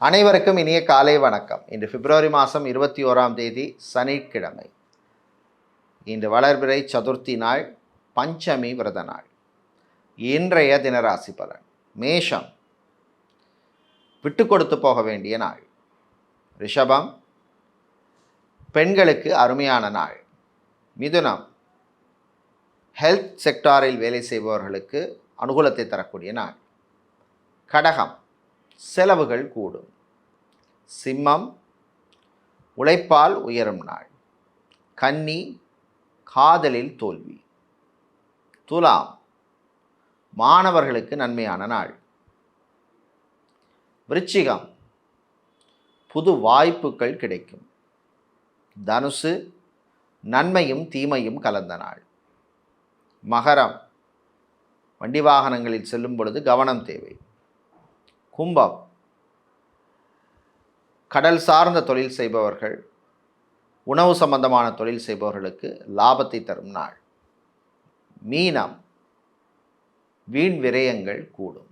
அனைவருக்கும் இனிய காலை வணக்கம். இன்று பிப்ரவரி மாதம் 21ஆம் தேதி சனிக்கிழமை. இன்று வளர்பிறை சதுர்த்தி நாள், பஞ்சமி விரத நாள். இன்றைய தினராசி பலன். மேஷம், விட்டு கொடுத்து போக வேண்டிய நாள். ரிஷபம், பெண்களுக்கு அருமையான நாள். மிதுனம், ஹெல்த் செக்டாரில் வேலை செய்பவர்களுக்கு அனுகூலத்தை தரக்கூடிய நாள். கடகம், செலவுகள் கூடும். சிம்மம், உழைப்பால் உயரும் நாள். கன்னி, காதலில் தோல்வி. துலாம், மாணவர்களுக்கு நன்மையான நாள். விருச்சிகம், புது வாய்ப்புகள் கிடைக்கும். தனுசு, நன்மையும் தீமையும் கலந்த நாள். மகரம், வண்டி வாகனங்களில் செல்லும் பொழுது கவனம் தேவை. கும்பம், கடல் சார்ந்த தொழில் செய்பவர்கள், உணவு சம்பந்தமான தொழில் செய்பவர்களுக்கு லாபத்தை தரும் நாள். மீனம், வீண் விரயங்கள் கூடும்.